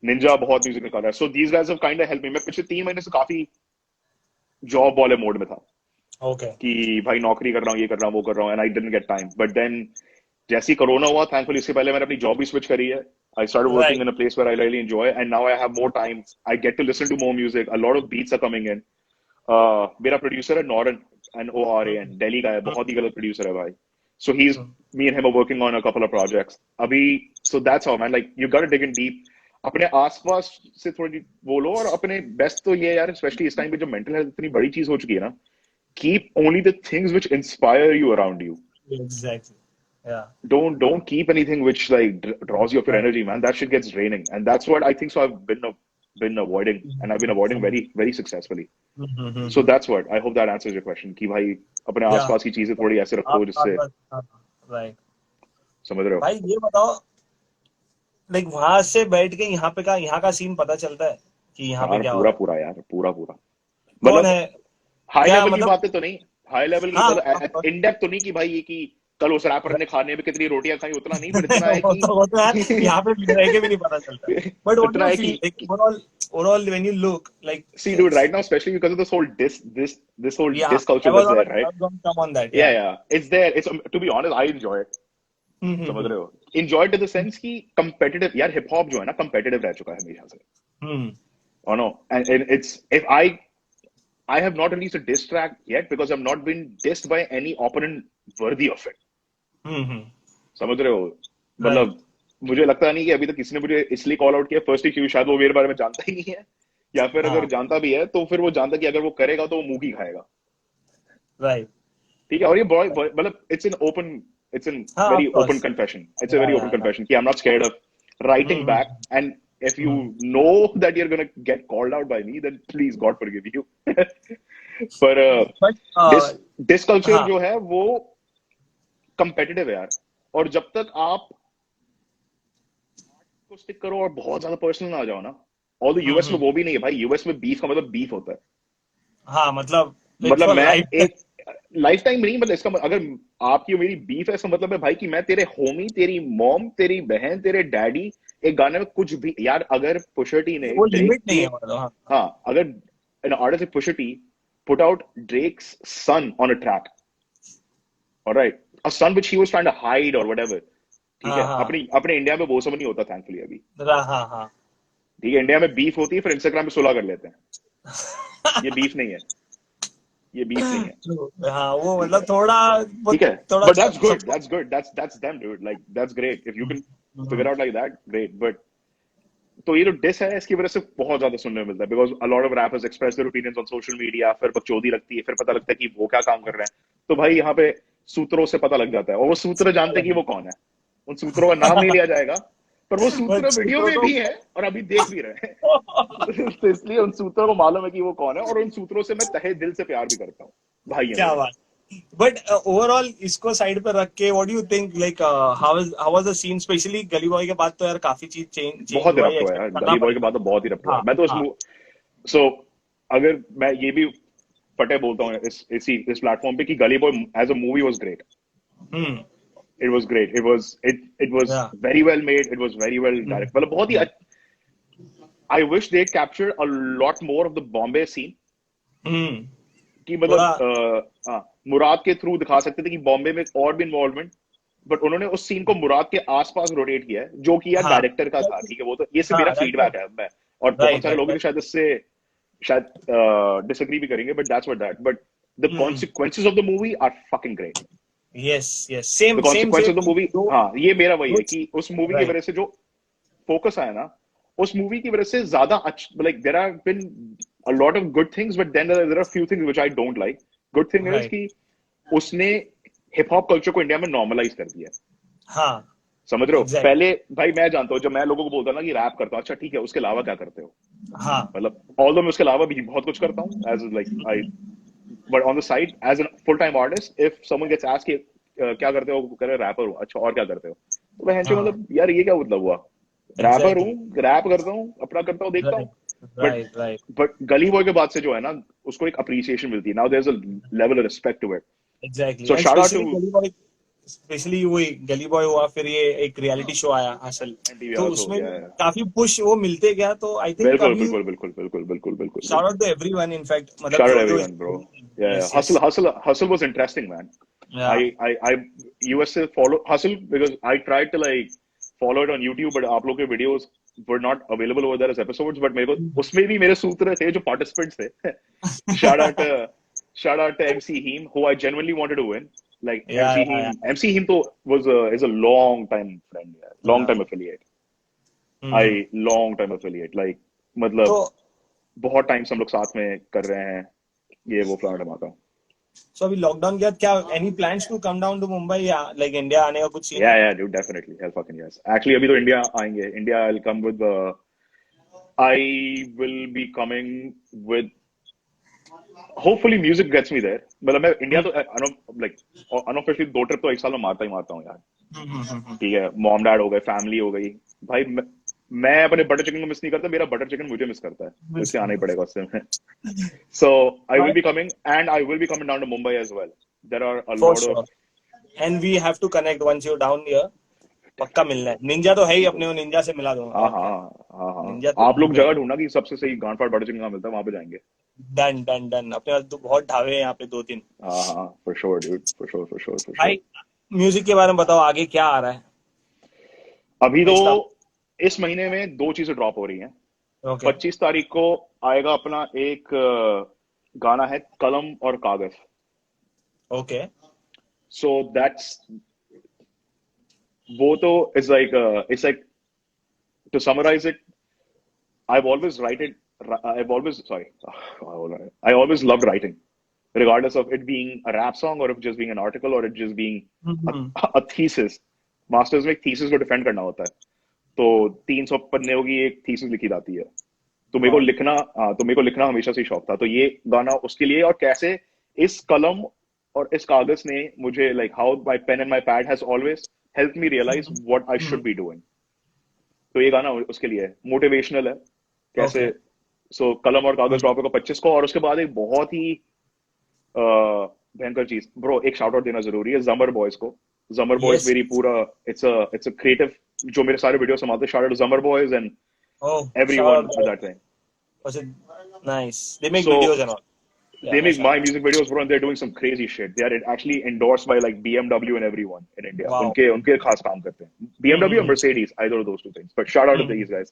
Ninja बहुत म्यूजिक निकाल रहा है. So these guys have kind of helped me. मैं पिछले 3 महीने से काफी जॉब वाले मोड में था. Okay. कि भाई नौकरी कर रहा हूँ, ये कर रहा हूँ, वो कर रहा हूँ, and I didn't get time. But then जैसे ही कोरोना हुआ, thankfully इससे पहले मैंने अपनी जॉब भी स्विच करी है. I started working in a place where I really enjoy, and now I have more time. I get to listen to more music. A lot of beats are coming in. मेरा producer है Noran, Noran, Delhi का है, बहुत ही गलत producer है भाई. So me and him are working on a couple of projects. अभी so that's how man, like you gotta dig in deep. अपने आसपास से थोड़ी बोलो और अपने बेस्ट तो ये यार, स्पेशली इस टाइम पे जो मेंटल हेल्थ इतनी बड़ी चीज हो चुकी है ना, keep only the things which inspire you around you. Exactly. Yeah. Don't keep anything which like draws you up your energy, man. That shit gets draining, and that's what I think. So I've been avoiding, and I've been avoiding very very successfully. So that's what I hope that answers your question. कि भाई अपने आसपास की चीजें थोड़ी ऐसे रखो जिससे right. समझ रहे हो? भाई ये बताओ, like वहां से बैठ के यहाँ का सीन पता चलता है कि यहाँ पे क्या हो रहा है? पूरा यार पूरा कौन है? हाई क्या लेवल की मतलब? बातें तो नहीं, हाई लेवल की मतलब इन डेप्थ तो नहीं कि भाई ये कि कल उस रैपर ने खाने में कितनी रोटियां खाई, उतना नहीं, पर इतना है कि यहाँ पे रह के भी नहीं पता चलता. But what do you feel like overall when you look like? See, dude, right now, especially because of this whole this whole diss culture that's there, right? I was going to come on that. Yeah, it's there. It's to be honest, I enjoy it. समझ रहे हो? Enjoy it in the sense कि competitive, यार hip hop जो है ना competitive रह चुका है हमेशा से. Oh no, and it's if I I have not released a diss track yet because I've not been dissed by any opponent worthy of it. समझ रहे हो? मतलब मुझे लगता नहीं कि अभी तक किसी ने मुझे इसलिए कॉल आउट किया, फर्स्ट क्यों शायद वो मेरे बारे में जानता ही नहीं है, या फिर अगर जानता भी है तो फिर वो जानता कि अगर वो करेगा तो वो मुंह की खाएगा। राइट, ठीक है। और ये मतलब it's in very open confession, it's a very open confession कि I am not scared of writing back, and if you know that you're gonna get called out by me, then please God forgive you. पर this culture जो है वो competitive है यार, और जब तक आप को स्टिक करो और बहुत ज्यादा पर्सनल ना आ जाओ ना, और तो यूएस में वो भी नहीं है भाई, यूएस में बीफ का मतलब बीफ होता है। हाँ, मतलब मैं एक लाइफ टाइम नहीं, मतलब इसका अगर आपकी मेरी बीफ है, इसका मतलब है भाई कि मैं तेरे होमी, तेरी मॉम, तेरी बहन, तेरे डैडी, एक गाने में कुछ भी यार, अगर पुशर टी ने वो लिमिट नहीं है मतलब। हाँ, अगर an artist like Pusha T put out Drake's son on a track, all right, a son which he was trying to hide or whatever, ठीक है, अपने इंडिया में वो सब नहीं होता थैंकफुली अभी। ठीक है, इंडिया में बीफ होती है, फिर इंस्टाग्राम पे सुलह कर लेते हैं। ये बीफ नहीं है, ये बीफ नहीं है। हाँ, वो मतलब थोड़ा ठीक है, but that's good, that's them dude, like that's great if you can figure out like that, great, but तो ये जो डिस है इसकी वजह से बहुत ज्यादा सुनने को मिलता है, because a lot of rappers express their opinions on social media, फिर बकचोदी लगती है, फिर पता लगता है कि वो क्या काम कर रहे हैं, तो भाई यहाँ पे सूत्रों से पता लग जाता है, और वो सूत्र जानते हैं कि वो कौन है, उन सूत्रों का नाम नहीं लिया जाएगा, पर वो सूत्र वीडियो में भी है और अभी देख भी रहे हैं। तो इसलिए उन सूत्रों को मालूम है कि वो कौन है, और उन सूत्रों से मैं तहे दिल से प्यार भी करता हूँ भाई। क्या बात। बट ओवरऑल इसको साइड पर रख के what do you think, like how was the scene, especially Gully Boy के बाद तो यार काफी चीज चेंज बहुत इरप्ट हुआ यार, गली बॉय के बाद तो बहुत इरप्ट हुआ। मैं तो सो अगर मैं ये भी फटे बोलता हूँ इस प्लेटफॉर्म पे कि Gully Boy as a movie was great. It was great. It was very well made. It was very well directed. मतलब बहुत ही I wish they captured a lot more of the Bombay scene. कि मतलब मुराद के थ्रू दिखा सकते थे कि बॉम्बे में और भी इन्वॉल्वमेंट, बट उन्होंने उस सीन को मुराद के आसपास रोटेट किया है, जो कि यार डायरेक्टर का था। ठीक है, वो तो ये सिर्फ मेरा फीडबैक है, मैं और बहुत सारे लोग शायद इससे डिसएग्री भी करेंगे, but that's what that, but the consequences of the movie are fucking great. Yes same the consequences of the movie, हाँ, ये मेरा वही है कि उस मूवी की वजह से जो फोकस आया ना, उस मूवी की वजह से ज्यादा अच्छा, like there have been a lot of good things, but then there are a few things which I don't like. Good thing is कि उसने हिप हॉप कल्चर को इंडिया में नॉर्मलाइज कर दिया। हाँ, समझ रहे हो? पहले भाई मैं जानता हूँ, जब मैं लोगों को बोलता ना कि रैप करता हूँ, अच्छा ठीक है, उसके अलावा क्या करते हो? हाँ, मतलब ऑल्दो मैं उसके अलावा भी बहुत कुछ करता हूँ, as like but on the side as a full time artist, if someone gets asked कि क्या करते हो, कह रहे रैपर हो, अच्छा और क्या करते हो? तो मैं मतलब यार ये क्या मतलब हुआ? रैपर हूँ, रैप करता हूँ, अपना करता हूँ, देखता हूँ। But गली बॉय के बाद से जो है ना, उसको एक appreciation मिलती है। Now there's a level of respect to it. Exactly. So shout out to specially वही गली बॉय हुआ, फिर ये एक रियलिटी शो आया हसल, तो उसमें काफी पुश वो मिलते गया, तो आई थिंक बिल्कुल shout out to everyone, in fact मतलब shout out everyone bro. Yeah, hustle was interesting, man. I US से follow hustle because I tried to like follow it on YouTube, but आप लोग के videos were not available over there as episodes, but मेरे को उसमें भी मेरे सूत्र थे जो participants थे। shout out to MC Heem, who I genuinely wanted to win. Like MC Heem तो is a long time friend, long time affiliate. Long time affiliate, like मतलब बहुत टाइम से हम लोग साथ में कर रहे हैं, ये वो फलाना टमाटा। So अभी लॉकडाउन के बाद क्या any plans to come down to Mumbai या like India आने का कुछ scene? Yeah, dude, definitely, hell fucking yes. Actually अभी तो इंडिया आएंगे, India I'll come with I will be coming with, hopefully music gets me there. मतलब मैं India तो like unofficially 2 ट्रिप तो एक साल में मारता ही मारता हूँ यार। ठीक है, मॉम डैड हो गए, फैमिली हो गई, भाई मैं अपने बटर चिकन को मिस नहीं करता, मेरा बटर चिकन मुझे मिस करता है, इसलिए आना ही पड़ेगा उससे में। So I will be coming, and I will be coming down to Mumbai as well. There are a lot of, and we have to connect once you're down here. पक्का मिलना है। निंजा तो है ही अपने, निंजा से मिला दूंगा। हाँ, आप लोग जगह ढूंढना कि सबसे सही गांड फाड़ बटर चिकन कहाँ मिलता है, वहां पे जाएंगे। डन अपने पास तो बहुत ढाबे हैं यहाँ पे 2-3। हाँ, for sure dude, for sure। भाई म्यूजिक के बारे में बताओ, आगे क्या आ रहा है? अभी तो इस महीने में 2 चीजें ड्रॉप हो रही हैं। 25 तारीख को आएगा अपना एक गाना है कलम और कागज. Okay. So that's वो तो it's like to summarize it, I've always written I've always sorry I always loved writing, regardless of it being a rap song or if just being an article or it just being a, Mm-hmm. a thesis. Masters में एक thesis को defend करना होता है, तो 300 पन्नों की एक थीसिस लिखी जाती है. तो मेरे को Wow. लिखना तो मेरे को लिखना हमेशा से ही शौक था. तो ये गाना उसके लिए, और कैसे इस कलम और इस कागज ने मुझे like how my pen and my pad has always help me realize what I should be doing. तो ये गाना उसके लिए है, मोटिवेशनल है कैसे. Okay. सो कलम और कागज ड्रॉप होगा 25 को, और उसके बाद एक बहुत ही भयंकर चीज ब्रो, एक शाउट आउट देना जरूरी है जमर बॉयज को. जमर बॉयज Yes. मेरी पूरा इट्स अ क्रिएटिव, जो मेरे सारे वीडियो संभालते. Shout out jammer boys and Oh, everyone shout out. that thing. Was it nice? They make So videos and all. Yeah, they make nice my shout. music videos, bro, and they're doing some crazy shit. They are actually endorsed by like BMW and everyone in India. Wow. उनके खास काम करते हैं. BMW or Mm-hmm. Mercedes, either of those two things. But shout out to these guys.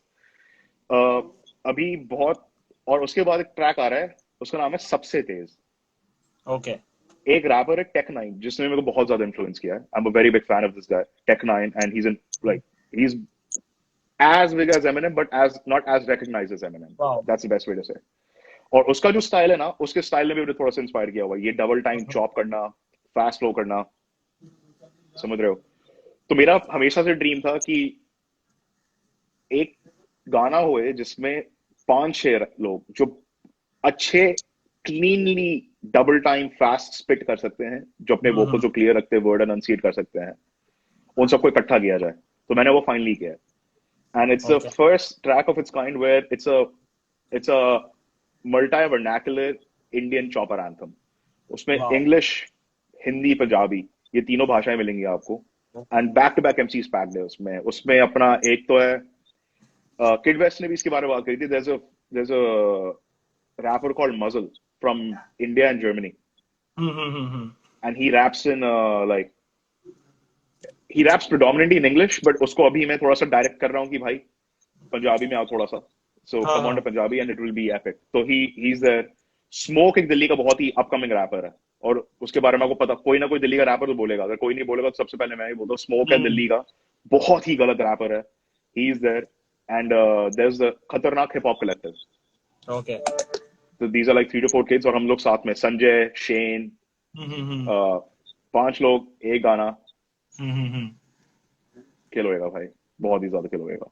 अभी बहुत, और उसके बाद एक ट्रैक आ रहा है, उसका नाम है सबसे तेज. Okay. एक रैपर है टेक9, जिसने मेरे को बहुत ज्यादा इन्फ्लुएंस किया है. I am a very big fan of this guy टेक9, and he's as big as Eminem, but as not as recognized as Eminem. Wow. That's the best way to say. और उसका जो स्टाइल है ना, उसके style ने भी मुझे थोड़ा सा इंस्पायर किया हुआ है. ये डबल टाइम चॉप करना, फास्ट फ्लो करना, समझ रहे हो. तो मेरा हमेशा से ड्रीम था कि एक गाना होए जिसमें 5-6 लोग जो अच्छे cleanly double time fast spit कर सकते हैं, जो अपने वोकल जो क्लियर रखते हैं, वर्ड एनंसिएट कर सकते हैं, उन सबको इकट्ठा किया जाए. तो मैंने वो फाइनली किया. And it's the Okay. first track of its kind where it's a multi-vernacular Indian chopper anthem. उसमें Wow. English, हिंदी, पंजाबी, ये तीनों भाषाएं मिलेंगी आपको. And back to back MCs packed है उसमें. उसमें अपना एक तो है Kid West ने भी इसके बारे में बात करी थी. There's a rapper called Muzzle from India and Germany, Mm-hmm. and he raps in he raps predominantly in English, but उसको अभी मैं थोड़ा सा डायरेक्ट कर रहा हूँ कि भाई पंजाबी में आओ थोड़ा सा. So come on to Punjabi and it will be epic. So he's there. Smoke एक दिल्ली का बहुत ही अपकमिंग रैपर है, और उसके बारे में आपको पता, कोई ना कोई दिल्ली का रैपर तो बोलेगा. अगर कोई नहीं बोलेगा तो सबसे पहले मैं ही बोलता हूँ. स्मोक है दिल्ली का, बहुत ही गलत रैपर है. He is there, and there's the खतरनाक hip hop collective. Okay. So these are like 3 to 4 kids, और हम लोग साथ में संजय, शेन, Mm-hmm. 5 लोग, एक गाना. Mm-hmm. किल होएगा भाई, बहुत ही ज्यादा किल होएगा.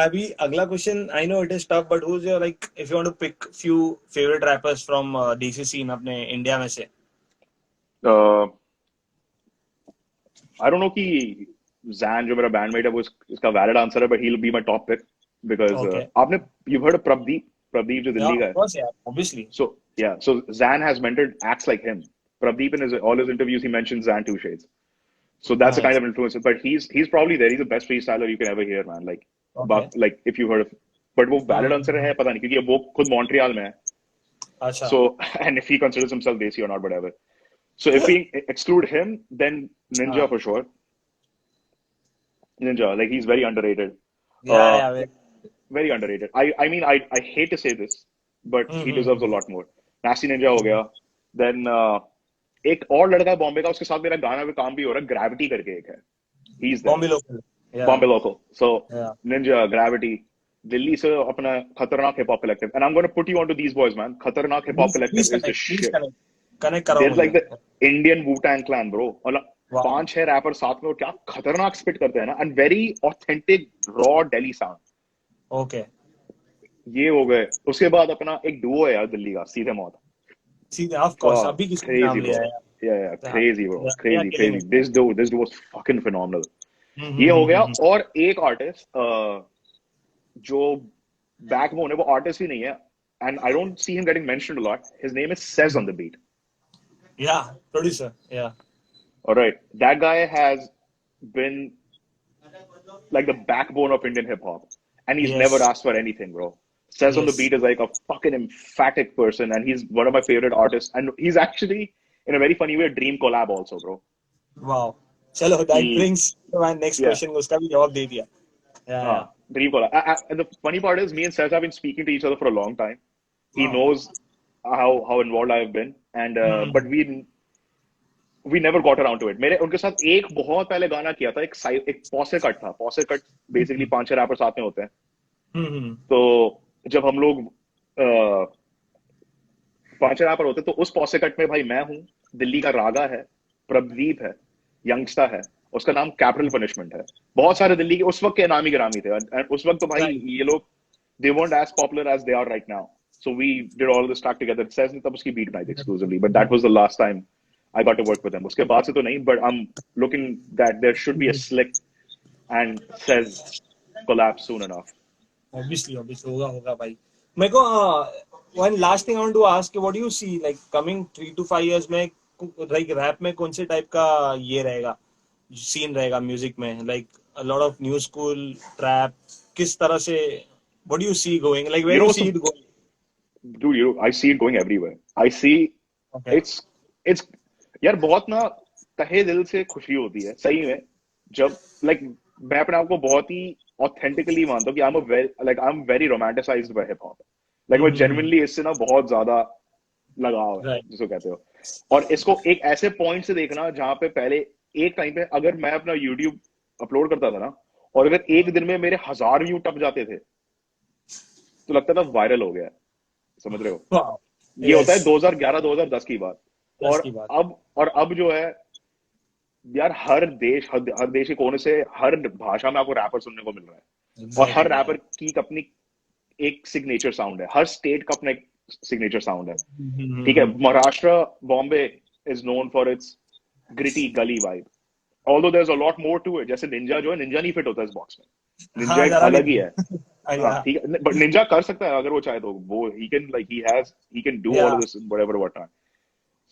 अभी अगला question, I know it is tough, but who's your, like, if you want to pick few favorite rappers from DC scene अपने इंडिया में से? I don't know कि Zan जो मेरा bandmate है वो इसका valid answer है, but he'll be my top pick because Okay. आपने you've heard of Prabdeep जो दिल्ली का Yeah, है. of course, yeah, obviously. So yeah, so Zan has mentored acts like him. Prabdeep in all his interviews he mentions Zan Two Shades. So that's the Nice. kind of influence. But he's probably there. He's the best freestyler you can ever hear, man. Like Okay. like if you heard of, but वो valid answer है पता नहीं, क्योंकि वो खुद Montreal में है. अच्छा. So and if he considers himself desi or not, whatever. So if we exclude him, then Ninja for sure. Ninja, like he's very underrated. Yeah. Very underrated. I mean I hate to say this, but he deserves a lot more. Nasty Ninja हो गया. Then एक और लड़का है बॉम्बे का, उसके साथ मेरा गाना भी काम भी हो रहा है, ग्रेविटी करके एक है. He's there. Bombay local. Yeah. Bombay local. So Yeah. Ninja, Gravity, Delhi से अपना खतरनाक hip hop collective. And I'm going to put you onto these boys, man. खतरनाक hip hop collective is the shit. Connect कराओ They're like मुझे. the Indian Wu-Tang clan, bro. और Wow. 5-6 wrapper साथ में, और क्या खतरनाक स्पिट करते हैं ना, and very authentic raw Delhi sound. Okay. ये हो गए. उसके बाद अपना एक डुओ है यार दिल्ली का, सीधे मौत. See, of course. Oh, अभी किसने crazy, नाम लिया bro. है? Yeah, crazy, bro. Yeah, Crazy, yeah, crazy. killing This dude was fucking phenomenal. ये हो गया. और एक आर्टिस्ट जो बैकबोन है, वो आर्टिस्ट ही नहीं है, and I don't see him getting mentioned a lot. His name is Sez on the beat. Yeah, producer. Yeah. All right, that guy has been like the backbone of Indian hip hop, and he's Yes. never asked for anything, bro. Sez on the Yes. beat is like a fucking emphatic person, and he's one of my favorite artists, and he's actually in a very funny way a dream collab also, bro. Wow. चलो, that He- brings to my next Yeah. question. उसका भी जवाब दे दिया. Yeah. Dream collab. And the funny part is, me and Sez have been speaking to each other for a long time. He Wow. knows how involved I've been, and but we never got around to it. मेरे उनके साथ एक बहुत पहले गाना किया था, एक पॉसे कट था. पॉसे कट बेसिकली 5-6 रैपर साथ में होते हैं. तो जब हम लोग 5 रैपर होते तो उस पॉसे कट में भाई मैं हूँ, दिल्ली का रागा है, प्रदीप है, यंगस्टा है, उसका नाम कैपिटल पनिशमेंट है. बहुत सारे दिल्ली के उस वक्त के नामी गिरामी थे. And उस वक्त तो भाई ये लोग they weren't as popular as they are right now. So we did all this track together. Says ने तब उसकी beat बनाई थी exclusively, but that was the last time I got to work with them. उसके बाद से तो नहीं, but I'm looking that there should be a Slick and Says collab soon enough. Obviously होगा भाई. मेरे को one last thing I want to ask, what do you see like coming 3 to 5 years में, like rap में कौन से type का ये रहेगा, सीन रहेगा म्यूजिक में, like a lot of new school trap, किस तरह से, what do you see going, like where do you see it going? Dude, I see it going everywhere. I see it's यार बहुत ना तहे दिल से खुशी होती है सही में जब like मैं अपने आप को बहुत ही ऑथेंटिकली मानता हूँ कि I'm very romanticized by hip hop. Like मैं genuinely इससे ना बहुत ज्यादा लगाव है जिसको कहते हो. और इसको एक ऐसे पॉइंट से देखना जहां पे पहले एक टाइम पे अगर मैं अपना YouTube अपलोड करता था ना, और अगर एक दिन में मेरे 1000 व्यू टप जाते थे तो लगता था वायरल हो गया. समझ रहे हो? ये होता है 2011-2010 की बात. और अब जो है यार हर देश के कोने से हर भाषा में आपको रैपर सुनने को मिल रहा है. और हर रैपर की अपनी एक सिग्नेचर साउंड है, हर स्टेट का अपना एक सिग्नेचर साउंड है. ठीक है, Maharashtra, Bombay is known for its gritty gali vibe, although there is a lot more to it. जैसे निंजा जो है, निंजा नहीं फिट होता इस बॉक्स में. निंजा एक अलग ही है. ठीक है, बट निंजा कर सकता है अगर वो चाहे तो. वो he can do all of this whatever what not.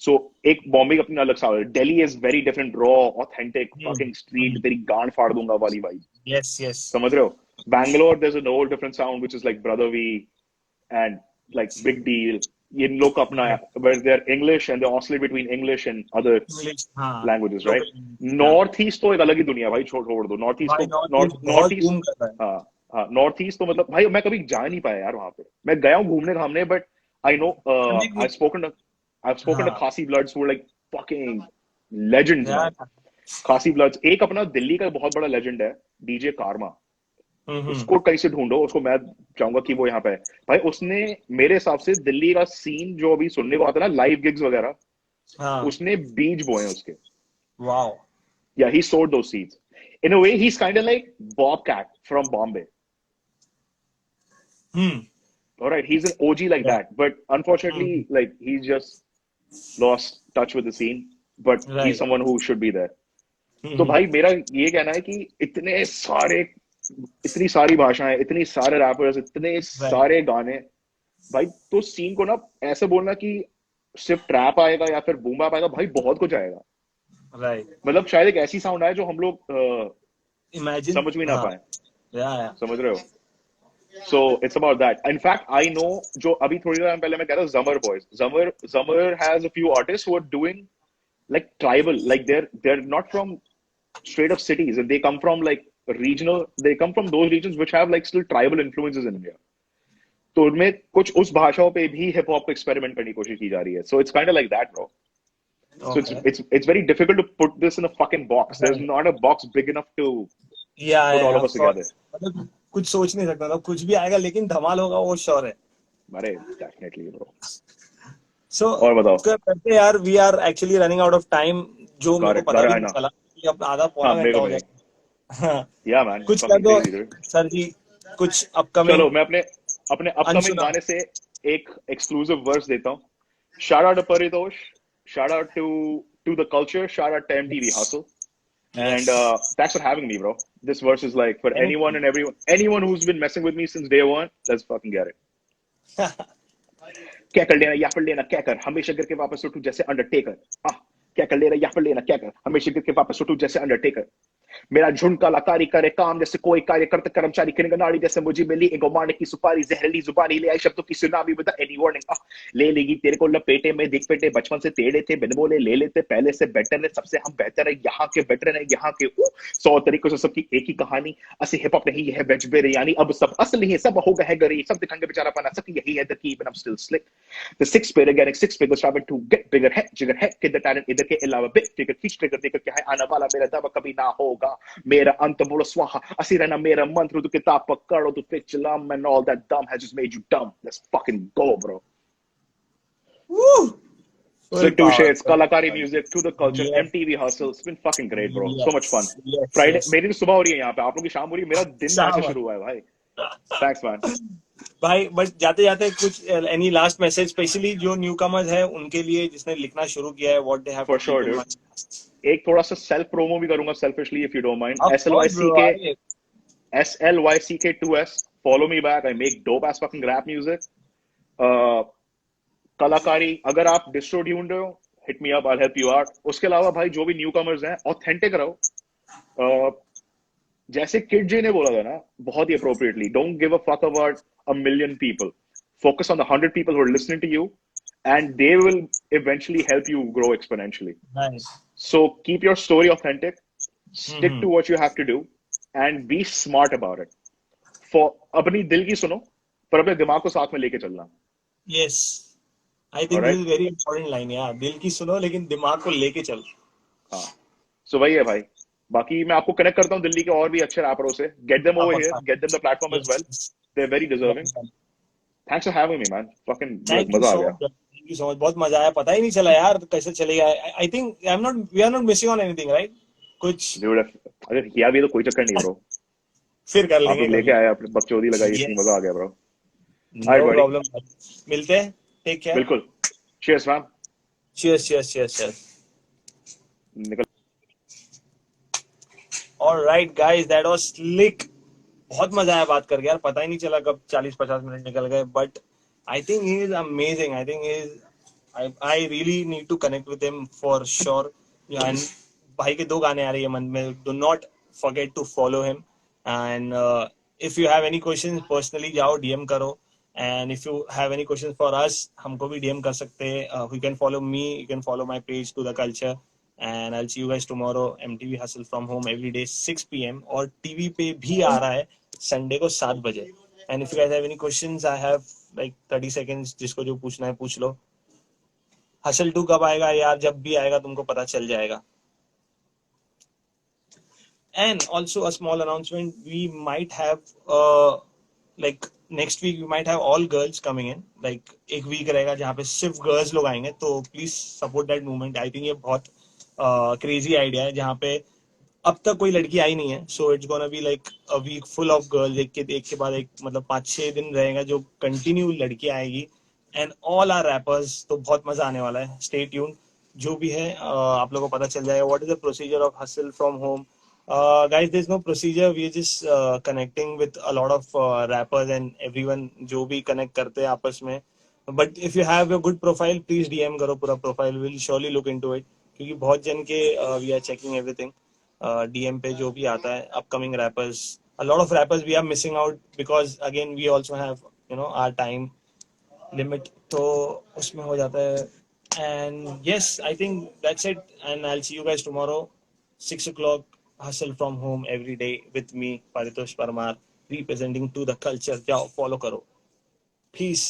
So एक बॉम्बे की अपनी अलग साउंड है. Delhi is very different, raw, authentic, fucking street, तेरी गांड फाड़ दूंगा वाली वाइब. yes समझ रहे हो? Bangalore, there's an old different sound which is like Brother V and like Big Deal. ये लोग का अपना है, but they're English and they oscillate between English and other languages, right? North East तो एक अलग ही दुनिया भाई, छोड़ दो. North East North East तो मतलब भाई मैं कभी जा नहीं पाया यार वहां पे. मैं गया हूँ घूमने घामने, but I know I've spoken to Khasi Bloods who are like fucking legends. Khasi Bloods. एक अपना दिल्ली का बहुत बड़ा legend है, DJ Karma. उसको कहीं से ढूंढो, उसको मैं चाहूंगा कि वो यहाँ पे है भाई. उसने मेरे हिसाब से दिल्ली का सीन जो अभी सुनने को आता है ना, लाइव गिग्स वगैरह, उसने बीज बोए हैं उसके. Wow. Yeah, he sowed those seeds. In a way, he's kind of like Bobcat from Bombay. All right, he's an OG like that, but unfortunately, like he just lost touch with the scene. But he's someone who should be there. तो भाई मेरा ये कहना है कि इतनी सारी भाषाएं, इतनी सारे रैपर्स, इतने सारे गाने भाई, तो सीन को ना ऐसे बोलना कि सिर्फ ट्रैप आएगा या फिर बूम बैप आएगा, भाई बहुत कुछ आएगा. मतलब शायद एक ऐसी साउंड आए जो हम लोग समझ में ना पाए. समझ रहे हो? So it's about that. In fact, I know जो अभी थोड़ी देर पहले मैं कह रहा था, Zamar boys. Zamar has a few artists who are doing like tribal, like they're not from straight up cities, and they come from like regional. They come from those regions which have like still tribal influences in India. तो उनमें कुछ उस भाषाओं पे भी hip hop experiment करने की कोशिश की जा रही है. So it's kind of like that, bro. So it's very difficult to put this in a fucking box. There's not a box big enough to put all of us together. कुछ सोच नहीं सकता, मतलब कुछ भी आएगा लेकिन धमाल होगा, वो श्योर है. अरे डेफिनेटली ब्रो. सो और बताओ करते यार, we are actually running out of time. जो मेरे को पता भी नहीं चला कि अब आधा पौना घंटा हो गया. या मैन, कुछ कर दो सर जी, कुछ अपकमिंग. चलो मैं अपने अपकमिंग गाने से एक एक्सक्लूसिव वर्स देता हूँ. Shout out to Paritosh, shout out to the culture, shout out to MTV Hustle. And thanks for having me, bro. This verse is like for anyone and anyone who's been messing with me since day one. Let's fucking get it. क्या कर लेना या कर लेना क्या कर, हमेशा गिर के वापस उठूं जैसे अंडरटेकर. क्या कर लेना या कर लेना क्या कर, हमेशा गिर के वापस उठूं जैसे अंडरटेकर. मेरा झुंड कलाकारी करे काम जैसे कोई कार्य करते कर्मचारी किन नाड़ी जैसे मुझे मिली एगो मारने की सुपारी जहरीली जुबानी ले आई शब्दों की सुनामी विद एनी वार्निंग ले लेगी तेरे को लपेटे में दिख पेटे बचपन से टेढ़े थे बिन बोले ले लेते पहले से बेटर है सबसे हम बेहतर है यहाँ के बेटर है यहाँ के 100 तरीकों से सबकी एक ही कहानी असली हिप हॉप नहीं है वेज बिरयानी अब सब असली है सब हो गए गरीब सब दिखाएंगे बेचारा पाना सब यही है the key but I am still Slick the six pair getting six figures trying to get bigger है जिगर है कि द टैलेंट इधर के अलावा बिग ट्रिगर खींच ट्रिगर देकर क्या है आने वाला मेरा दवा कभी ना होगा मेरा अंत बोलो स्वाहा असली रहना मेरा मंत्र तू किताब पकड़ो तू pitch lump and all that dumb has just made you dumb let's fucking go bro Woo! so Full two power. shades kalakari music to the culture Yes. MTV hustle it's been fucking great bro Yes. so much fun Yes, Friday yes. मेरी तो सुबह हो रही है यहाँ पे आप लोगों की शाम हो रही है मेरा दिन शाम यहाँ से है। शुरू हुआ है भाई thanks man भाई बट जाते जाते कुछ एनी लास्ट मैसेज स्पेशली जो न्यू कमर्स है उनके लिए जिसने लिखना शुरू किया है what they have For sure, dude. एक थोड़ा सा सेल्फ प्रोमो भी करूंगा selfishly if you don't mind SLYCK2S follow me back I make dope ass fucking rap music कलाकारी अगर आप डिस्ट्रो ढूंढ रहे हो hit me up I help you out उसके अलावा भाई जो भी न्यू कमर्स हैं ऑथेंटिक रहो जैसे किड जी ने बोला था ना बहुत ही appropriately don't give a fuck about a million people focus on the 100 people who are listening to you and they will eventually help you grow exponentially nice so keep your story authentic stick to what you have to do and be smart about it for अपनी दिल की सुनो पर अपने दिमाग को साथ में लेके चलना yes I think this is very important line यार दिल की सुनो लेकिन दिमाग को लेके चल हाँ सो वही है भाई बाकी मैं आपको कनेक्ट करता हूँ दिल्ली के और भी अच्छे रैपरों से get them over here get them the platform as well they are very deserving thanks for having me man fucking मजा आ गया थैंक यू सो मच बहुत मजा आया पता ही नहीं चला यार कैसे चलेगा I think I am not we are not missing on anything right कुछ Dude, अगर किया भी तो कोई चक्कर नहीं ब्रो फिर कर आप लेंगे लोग लेके आए अपने बकचोदी लगाई इतनी Yes. मजा आ गया ब्रो नो प्रॉब्लम मिलते हैं टेक केयर बिल्कुल cheers ma'am cheers cheers cheers cheers निकल Alright guys, that was slick. बहुत मजा आया बात करके यार पता ही नहीं चला कब 40-50 मिनट निकल गए but I think he is amazing I think I really need to connect with him for sure and भाई के 2 गाने आ रही है मन में do not forget to follow him and if you have any questions personally जाओ DM करो and if you have any questions for us हमको भी डीएम कर सकते हैं you can follow me you can follow my page to the culture and I'll see you guys tomorrow MTV Hustle from home every day 6 PM और TV पे भी आ रहा है संडे को 7 बजे and if you guys have any questions I have like 30 seconds जिसको जो पूछना है पूछ लो Hustle 2 कब आएगा यार जब भी आएगा तुमको पता चल जाएगा and also a small announcement we might have like next week we might have all girls coming in like एक week रहेगा जहाँ पे सिर्फ girls लोग आएंगे तो please support that movement I think ये बहुत क्रेजी आइडिया है जहाँ पे अब तक कोई लड़की आई नहीं है so it's gonna be like a week full of girls एक के बाद एक मतलब 5-6 दिन रहेगा जो कंटिन्यू लड़की आएगी एंड ऑल आर रैपर्स तो बहुत मजा आने वाला है स्टे ट्यून्ड जो भी है आप लोगों को पता चल जाएगा what is the procedure of hustle from home guys there's no procedure we are just connecting with a lot of rappers and everyone जो भी connect करते हैं आपस में but if you have a good profile please DM करो पूरा profile we'll surely look into it क्योंकि बहुत जन के we are checking everything DM पे जो भी आता है upcoming rappers a lot of rappers we are missing out because again we also have you know our time limit तो उसमें हो जाता है and yes I think that's it and I will see you guys tomorrow 6 o'clock hustle from home every day with me Paritosh Parmar representing to the culture जाओ follow करो peace